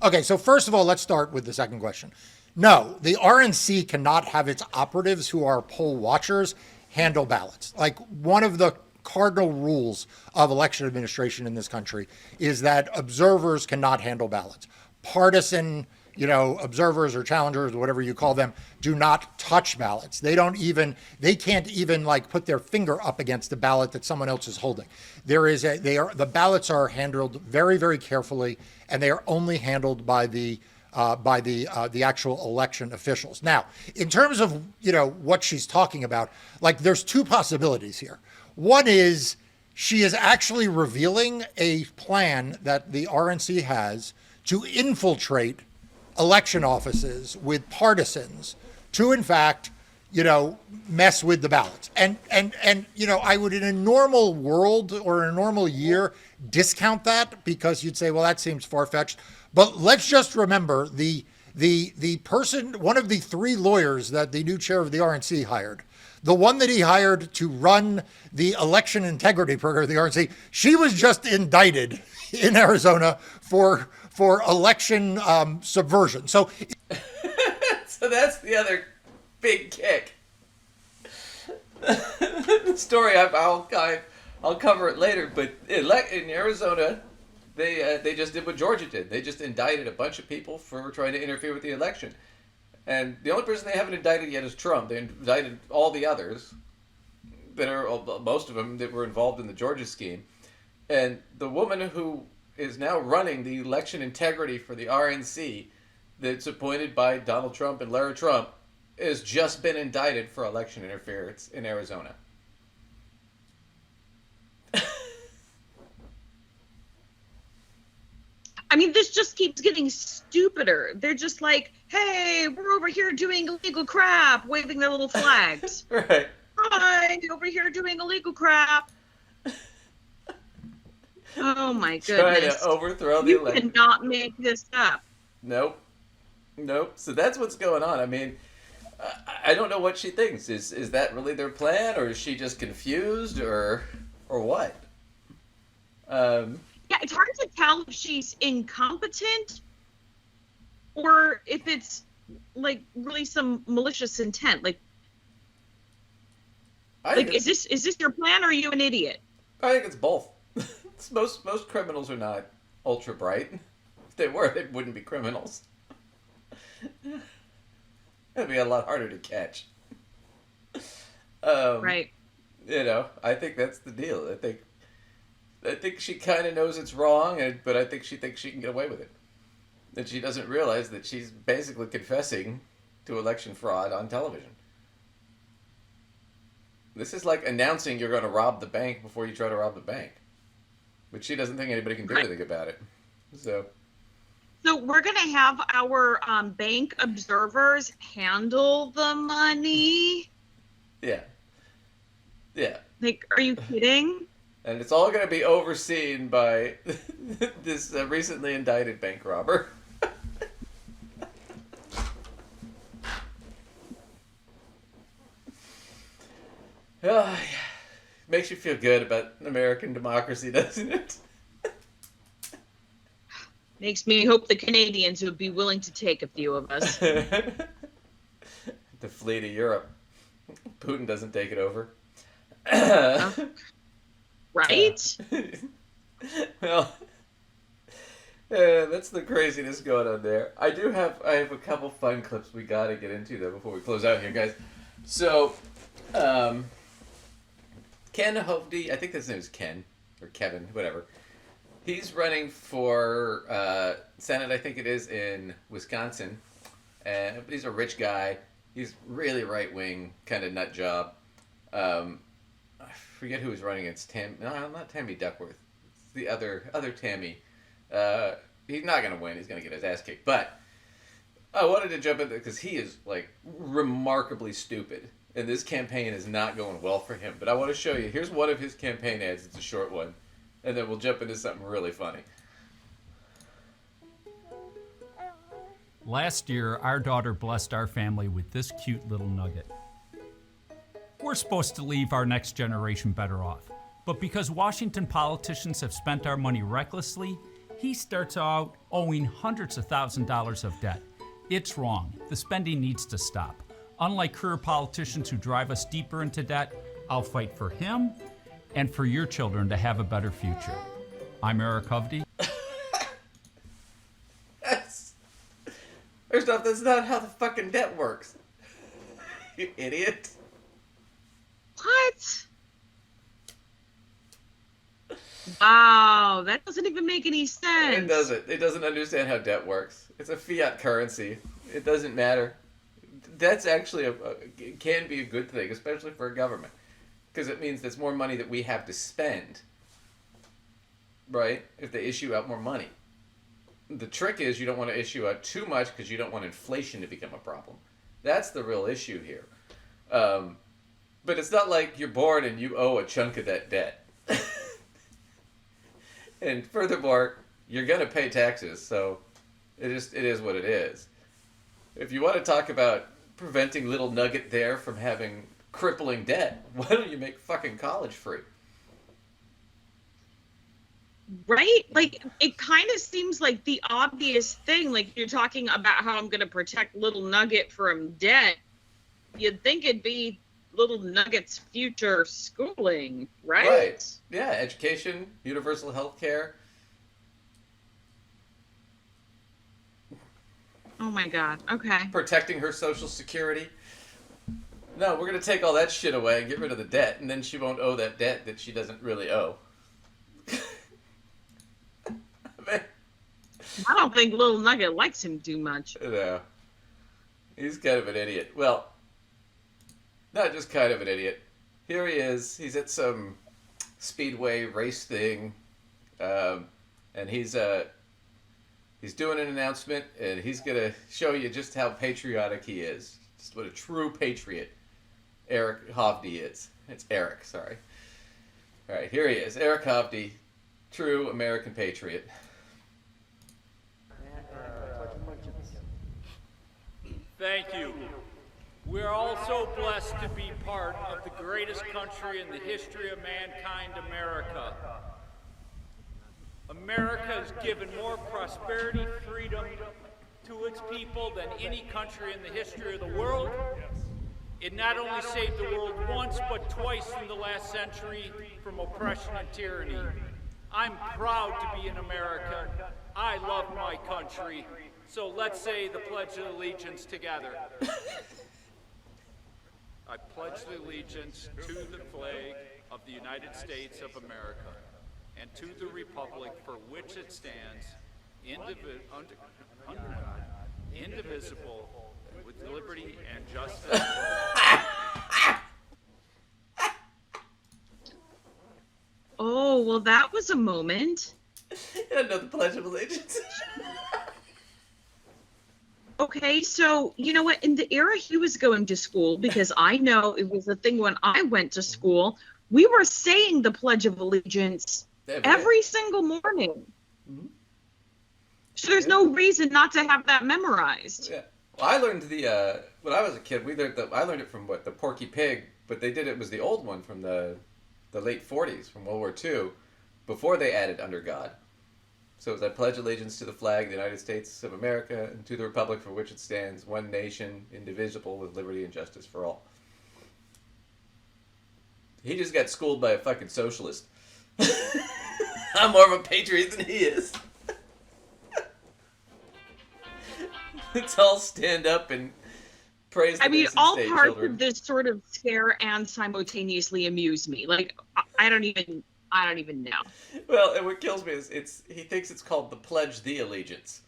Okay, so first of all, let's start with the second question. No, the RNC cannot have its operatives who are poll watchers handle ballots. Like, one of the cardinal rules of election administration in this country is that observers cannot handle ballots. Partisan, observers or challengers or whatever you call them do not touch ballots. They can't even like put their finger up against the ballot that someone else is holding. The ballots are handled very, very carefully, and they are only handled by the actual election officials. Now, in terms of, what she's talking about, like, there's two possibilities here. One is she is actually revealing a plan that the RNC has to infiltrate election offices with partisans to, in fact, mess with the ballots. And I would, in a normal world or in a normal year, discount that, because you'd say, well, that seems far-fetched. But let's just remember the person, one of the three lawyers that the new chair of the RNC hired, the one that he hired to run the election integrity program of the RNC, she was just indicted in Arizona for election subversion. So that's the other big kick. The story I'll cover it later, but in Arizona, they just did what Georgia did. They just indicted a bunch of people for trying to interfere with the election. And the only person they haven't indicted yet is Trump. They indicted all the others, most of them that were involved in the Georgia scheme. And the woman who is now running the election integrity for the RNC, that's appointed by Donald Trump and Lara Trump, has just been indicted for election interference in Arizona. I mean, this just keeps getting stupider. They're just like, hey, we're over here doing illegal crap, waving their little flags. Right. Hi, over here doing illegal crap. Oh, my goodness. Trying to overthrow the election. You cannot make this up. Nope. So that's what's going on. I mean, I don't know what she thinks. Is that really their plan, or is she just confused, or what? Yeah, it's hard to tell if she's incompetent or if it's like really some malicious intent? Like is this your plan, or are you an idiot? I think it's both. Most criminals are not ultra bright. If they were, they wouldn't be criminals. It'd be a lot harder to catch. Right. You know, I think that's the deal. I think she kind of knows it's wrong, but I think she thinks she can get away with it. And she doesn't realize that she's basically confessing to election fraud on television. This is like announcing you're going to rob the bank before you try to rob the bank. But she doesn't think anybody can do anything about it. So we're going to have our bank observers handle the money? Yeah. Yeah. Like, are you kidding? And it's all going to be overseen by this recently indicted bank robber. Oh, yeah. Makes you feel good about American democracy, doesn't it? Makes me hope the Canadians would be willing to take a few of us. To flee to Europe. Putin doesn't take it over. Right? Well, that's the craziness going on there. I have a couple fun clips we got to get into, though, before we close out here, guys. So, Ken Hovde, I think his name is Ken, or Kevin, whatever. He's running for Senate, I think it is, in Wisconsin. He's a rich guy. He's really right-wing, kind of nut job. I forget who he's running against. No, not Tammy Duckworth. It's the other Tammy. He's not going to win. He's going to get his ass kicked. But I wanted to jump in there because he is, like, remarkably stupid. And this campaign is not going well for him. But I want to show you. Here's one of his campaign ads. It's a short one. And then we'll jump into something really funny. Last year, our daughter blessed our family with this cute little nugget. We're supposed to leave our next generation better off. But because Washington politicians have spent our money recklessly, he starts out owing hundreds of thousands of dollars of debt. It's wrong. The spending needs to stop. Unlike career politicians who drive us deeper into debt, I'll fight for him and for your children to have a better future. I'm Eric Hovde. First off, that's not how the fucking debt works. You idiot. What? Wow, that doesn't even make any sense. It doesn't. It doesn't understand how debt works. It's a fiat currency. It doesn't matter. That's actually it can be a good thing, especially for a government, because it means there's more money that we have to spend, right? If they issue out more money. The trick is you don't want to issue out too much because you don't want inflation to become a problem. That's the real issue here. But it's not like you're born and you owe a chunk of that debt. And furthermore, you're going to pay taxes, so it is what it is. If you want to talk about preventing little nugget there from having crippling debt, why don't you make fucking college free? Right? Like, it kind of seems like the obvious thing. Like, you're talking about how I'm going to protect little nugget from debt. You'd think it'd be little nugget's future schooling, right? Right. Yeah, education, universal health care. Oh my God. Okay. Protecting her Social Security. No, we're going to take all that shit away and get rid of the debt, and then she won't owe that debt that she doesn't really owe. I don't think Little Nugget likes him too much. No. He's kind of an idiot. Well, not just kind of an idiot. Here he is. He's at some speedway race thing, and he's doing an announcement, and he's gonna show you just how patriotic he is. Just what a true patriot Eric Hovde is. It's Eric, sorry. All right, here he is, Eric Hovde, true American patriot. Thank you. We're all so blessed to be part of the greatest country in the history of mankind, America. America has given more prosperity, freedom, to its people than any country in the history of the world. It not only saved the world once, but twice in the last century from oppression and tyranny. I'm proud to be an American. I love my country. So let's say the Pledge of Allegiance together. I pledge allegiance to the flag of the United States of America and to the republic for which it stands, indivisible, with liberty and justice for all. Oh, well, that was a moment. Another Pledge of Allegiance. Okay, so you know what? In the era he was going to school, because I know it was a thing when I went to school, we were saying the Pledge of Allegiance every single morning. Mm-hmm. So there's no reason not to have that memorized. Yeah. Well, I learned when I was a kid. I learned it from the Porky Pig, but it was the old one from the late 40s, from World War II, before they added Under God. So it was I pledge allegiance to the flag of the United States of America and to the republic for which it stands, one nation, indivisible, with liberty and justice for all. He just got schooled by a fucking socialist. I'm more of a patriot than he is. Let's all stand up and praise the innocent all state parts children. of this sort of scare and simultaneously amuse me. Like, I don't even know. Well, and what kills me is he thinks it's called the Pledge the Allegiance.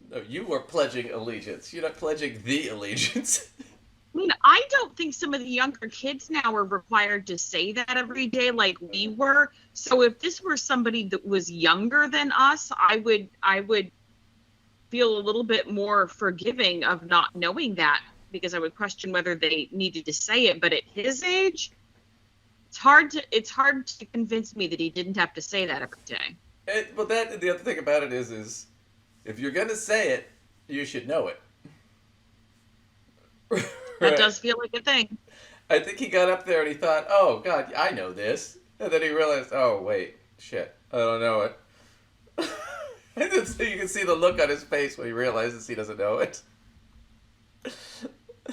No, you are pledging allegiance. You're not pledging the allegiance. I mean, I don't think some of the younger kids now are required to say that every day like we were. So if this were somebody that was younger than us, I would feel a little bit more forgiving of not knowing that, because I would question whether they needed to say it. But at his age, it's hard to convince me that he didn't have to say that every day. Well, the other thing about it is if you're gonna say it, you should know it. That does feel like a thing. I think he got up there and he thought, "Oh God, I know this," and then he realized, "Oh wait, shit, I don't know it." And then so you can see the look on his face when he realizes he doesn't know it.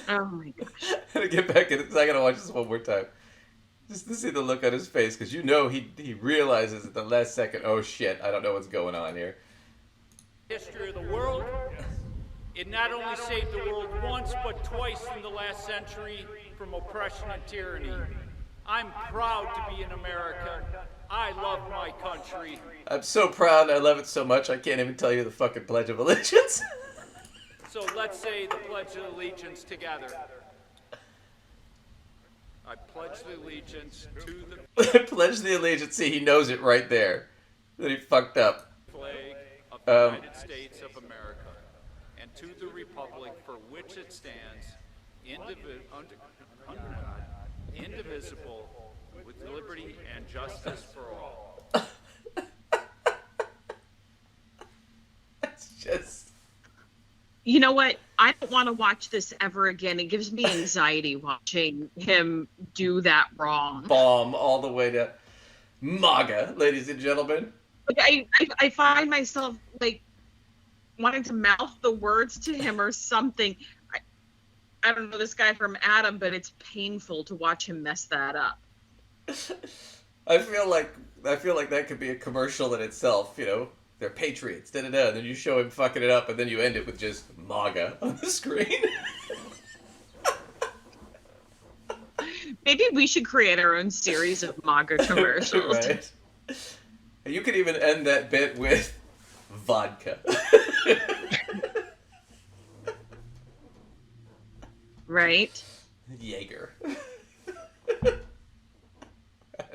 Oh my gosh! I'm gonna get back in it because I gotta watch this one more time, just to see the look on his face, because he realizes at the last second, "Oh shit, I don't know what's going on here." History of the world. It not only saved the world once, but twice in the last century from oppression and tyranny. I'm proud to be an American. I love my country. I'm so proud. I love it so much. I can't even tell you the fucking Pledge of Allegiance. So let's say the Pledge of Allegiance together. I pledge the allegiance to the Pledge the allegiance. See, he knows it right there. That he fucked up. flag of the United States of America and to the republic for which it stands, indivisible, with liberty and justice for all. It's just... You know what? I don't want to watch this ever again. It gives me anxiety watching him do that wrong. Bomb all the way to MAGA, ladies and gentlemen. Like, I find myself like wanting to mouth the words to him or something. I don't know this guy from Adam, but it's painful to watch him mess that up. I feel like that could be a commercial in itself, you know. They're patriots, da-da-da, and then you show him fucking it up, and then you end it with just MAGA on the screen. Maybe we should create our own series of MAGA commercials. Right. You could even end that bit with vodka. Right? Jaeger.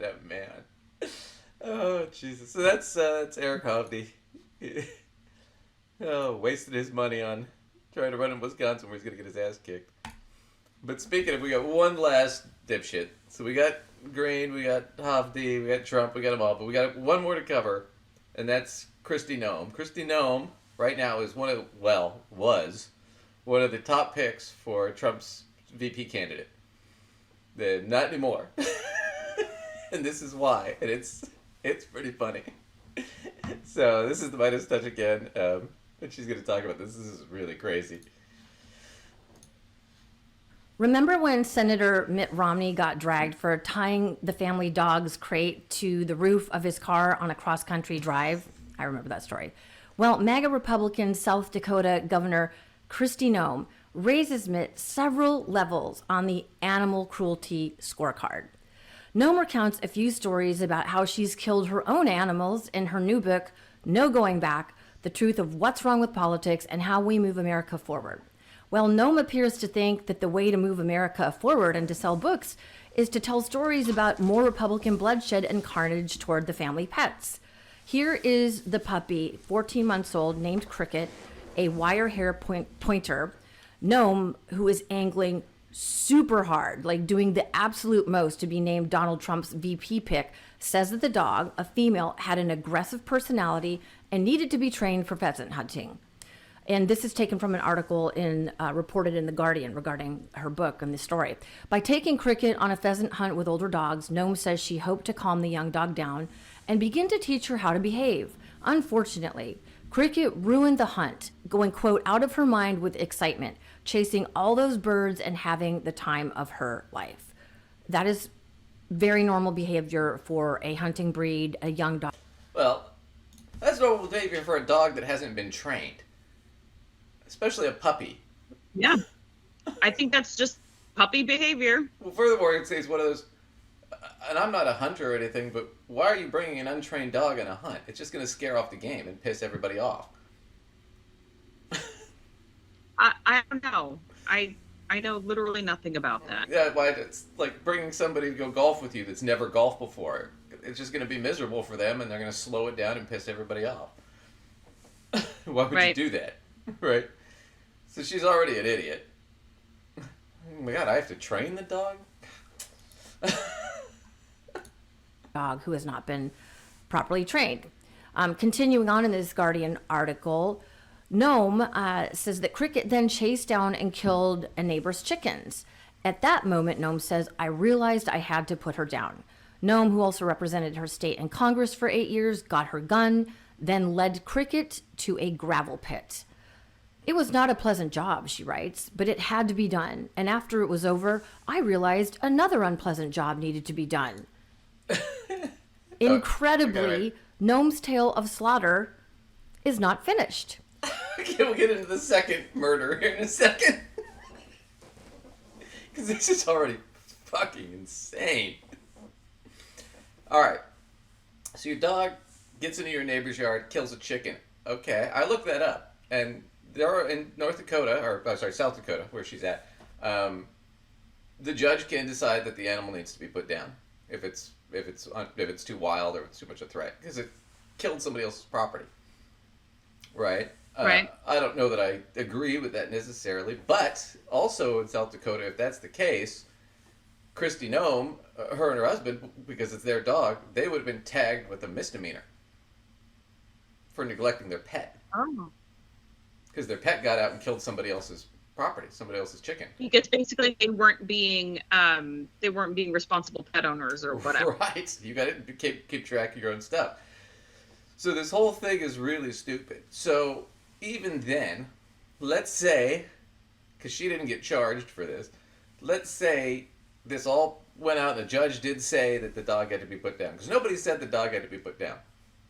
Oh, man. Oh, Jesus. So that's Eric Hovde. Oh, wasted his money on trying to run in Wisconsin where he's going to get his ass kicked. But speaking of, we got one last dipshit. So we got Greene, we got Hovde, we got Trump, we got them all. But we got one more to cover, and that's Kristi Noem. Kristi Noem right now is was one of the top picks for Trump's VP candidate. Not anymore. And this is why. And it's pretty funny. So this is the Midas Touch again. But she's going to talk about this. This is really crazy. Remember when Senator Mitt Romney got dragged for tying the family dog's crate to the roof of his car on a cross-country drive? I remember that story. Well, MAGA Republican South Dakota Governor Kristi Noem raises Mitt several levels on the animal cruelty scorecard. Noem recounts a few stories about how she's killed her own animals in her new book, No Going Back, The Truth of What's Wrong with Politics and How We Move America Forward. Well, Noem appears to think that the way to move America forward and to sell books is to tell stories about more Republican bloodshed and carnage toward the family pets. Here is the puppy, 14 months old, named Cricket, a wire hair pointer. Noem, who is angling super hard, like doing the absolute most to be named Donald Trump's VP pick, says that the dog, a female, had an aggressive personality and needed to be trained for pheasant hunting. And this is taken from an article reported in The Guardian regarding her book and the story. By taking Cricket on a pheasant hunt with older dogs, Noem says she hoped to calm the young dog down and begin to teach her how to behave. Unfortunately, Cricket ruined the hunt, going, quote, out of her mind with excitement, chasing all those birds and having the time of her life. That is very normal behavior for a hunting breed, a young dog. Well, that's normal behavior for a dog that hasn't been trained. Especially a puppy. Yeah. I think that's just puppy behavior. Well, furthermore, it's one of those, and I'm not a hunter or anything, but why are you bringing an untrained dog on a hunt? It's just going to scare off the game and piss everybody off. I don't know. I know literally nothing about that. Yeah, why it's like bringing somebody to go golf with you that's never golfed before. It's just going to be miserable for them, and they're going to slow it down and piss everybody off. Why would you do that? Right? So she's already an idiot. Oh my God, I have to train the dog? Dog who has not been properly trained. Continuing on in this Guardian article, Noem says that Cricket then chased down and killed a neighbor's chickens. At that moment, Noem says, I realized I had to put her down. Noem, who also represented her state in Congress for 8 years, got her gun, then led Cricket to a gravel pit. It was not a pleasant job, she writes, but it had to be done. And after it was over, I realized another unpleasant job needed to be done. Incredibly, Noem's tale of slaughter is not finished. Okay, we'll get into the second murder here in a second. Because this is already fucking insane. Alright. So your dog gets into your neighbor's yard, kills a chicken. Okay, I looked that up. And there are in South Dakota, where she's at, the judge can decide that the animal needs to be put down if it's too wild or it's too much a threat because it killed somebody else's property. Right? Right. I don't know that I agree with that necessarily, but also in South Dakota, if that's the case, Kristi Noem, her and her husband, because it's their dog, they would have been tagged with a misdemeanor for neglecting their pet. Oh. Because their pet got out and killed somebody else's property, somebody else's chicken. Because basically they weren't being responsible pet owners or whatever. Right. You got to keep track of your own stuff. So this whole thing is really stupid. So even then, let's say, because she didn't get charged for this, let's say this all went out and the judge did say that the dog had to be put down. Because nobody said the dog had to be put down.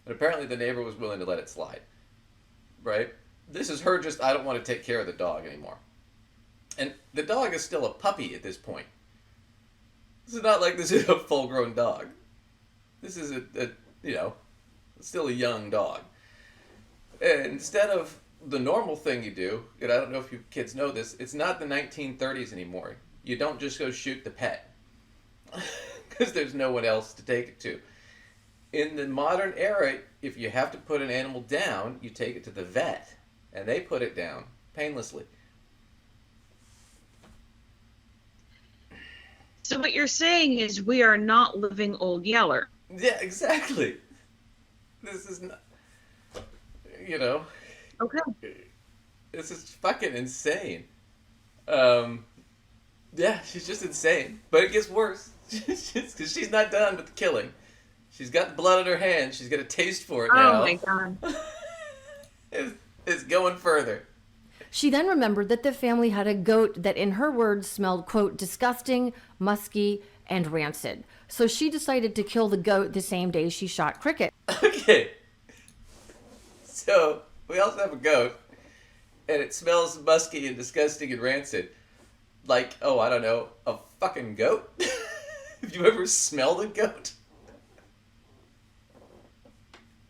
And apparently the neighbor was willing to let it slide. Right? This is her just, I don't want to take care of the dog anymore. And the dog is still a puppy at this point. This is not like this is a full-grown dog. This is still a young dog. And instead of the normal thing you do, and I don't know if you kids know this, it's not the 1930s anymore. You don't just go shoot the pet. Because there's no one else to take it to. In the modern era, if you have to put an animal down, you take it to the vet. And they put it down painlessly. So what you're saying is we are not living Old Yeller. Yeah, exactly. This is not, Okay. This is fucking insane. Yeah, she's just insane. But it gets worse. Because she's not done with the killing. She's got the blood on her hands. She's got a taste for it now. Oh my God. is going further. She then remembered that the family had a goat that, in her words, smelled, quote, disgusting, musky, and rancid. So she decided to kill the goat the same day she shot Cricket. Okay. So, we also have a goat, and it smells musky and disgusting and rancid. Like, oh, I don't know, a fucking goat? Have you ever smelled a goat?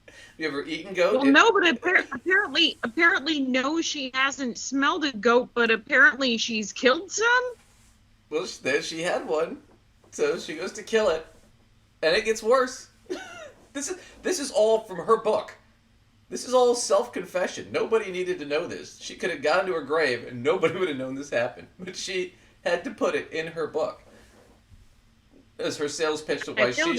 Have you ever eaten goat? Well, no, but apparently, no, she hasn't smelled a goat, but apparently she's killed some. Well, then she had one, so she goes to kill it, and it gets worse. This is all from her book. This is all self-confession. Nobody needed to know this. She could have gone to her grave, and nobody would have known this happened. But she had to put it in her book as her sales pitch to why she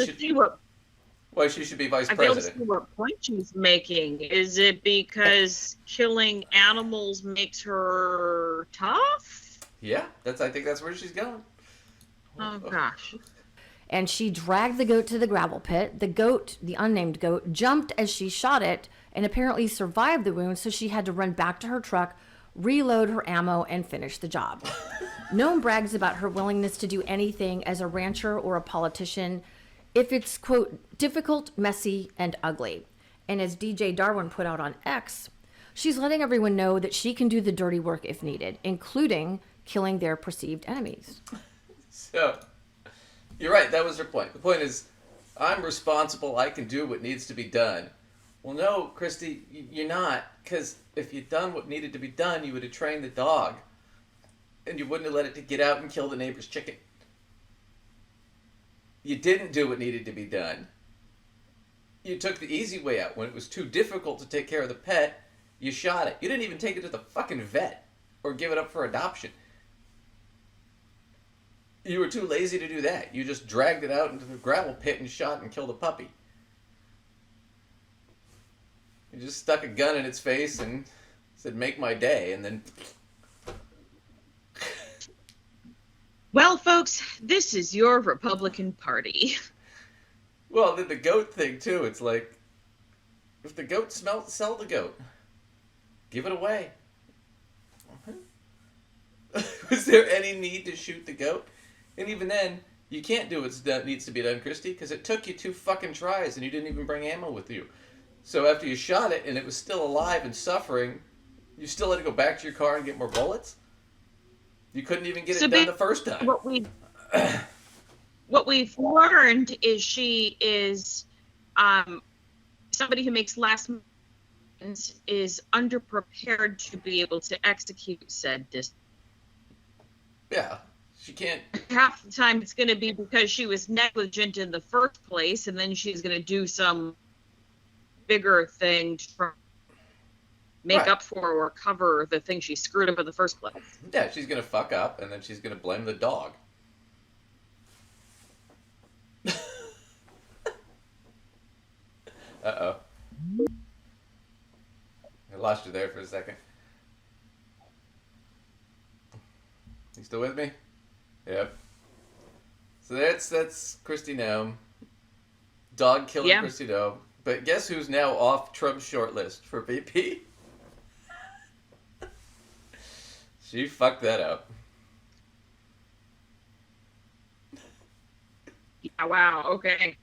should be vice I fail to president. see what point she's making. Is it because killing animals makes her tough? Yeah, I think that's where she's going. Oh gosh. And she dragged the goat to the gravel pit. The goat, the unnamed goat, jumped as she shot it and apparently survived the wound, so she had to run back to her truck, reload her ammo, and finish the job. Noem brags about her willingness to do anything as a rancher or a politician if it's, quote, difficult, messy, and ugly. And as DJ Darwin put out on X, she's letting everyone know that she can do the dirty work if needed, including killing their perceived enemies. So, you're right, that was her point. The point is, I'm responsible, I can do what needs to be done. Well, no, Kristi, you're not, because if you'd done what needed to be done, you would have trained the dog, and you wouldn't have let it get out and kill the neighbor's chicken. You didn't do what needed to be done. You took the easy way out. When it was too difficult to take care of the pet, you shot it. You didn't even take it to the fucking vet or give it up for adoption. You were too lazy to do that. You just dragged it out into the gravel pit and shot and killed a puppy. You just stuck a gun in its face and said, "Make my day," and then... Well, folks, this is your Republican Party. Well, the goat thing, too. It's like, if the goat smells, sell the goat. Give it away. Was there any need to shoot the goat? And even then, you can't do what needs to be done, Kristi, because it took you 2 fucking tries and you didn't even bring ammo with you. So after you shot it and it was still alive and suffering, you still had to go back to your car and get more bullets? You couldn't even get it done the first time. What we've learned is she is somebody who makes last moves, is underprepared to be able to execute said Yeah, she can't. Half the time it's going to be because she was negligent in the first place, and then she's going to do some bigger thing to make up for or cover the thing she screwed up in the first place. Yeah, she's going to fuck up, and then she's going to blame the dog. Uh-oh. I lost you there for a second. You still with me? Yep. So that's Kristi Noem. Dog killing Kristi Noem. But guess who's now off Trump's short list for VP? She fucked that up. Yeah, wow, okay.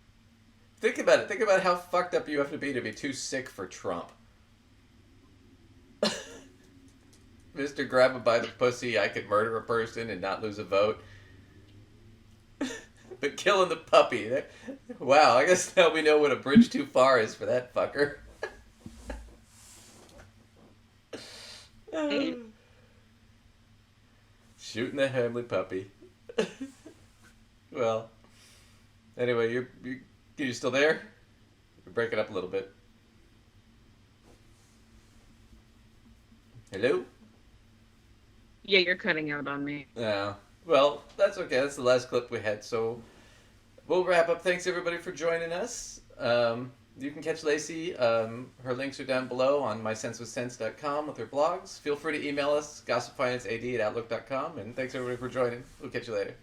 Think about it. Think about how fucked up you have to be too sick for Trump. Mr. Grab him by the pussy, I could murder a person and not lose a vote. But killing the puppy. Wow, I guess now we know what a bridge too far is for that fucker. Shooting the Hamley puppy. Well, anyway, you're still there? You're breaking up a little bit. Hello? Yeah, you're cutting out on me. Yeah. Well, that's okay. That's the last clip we had. So we'll wrap up. Thanks, everybody, for joining us. You can catch Lacey. Her links are down below on mysensewithsense.com with her blogs. Feel free to email us, gossipfinancead@outlook.com. And thanks, everybody, for joining. We'll catch you later.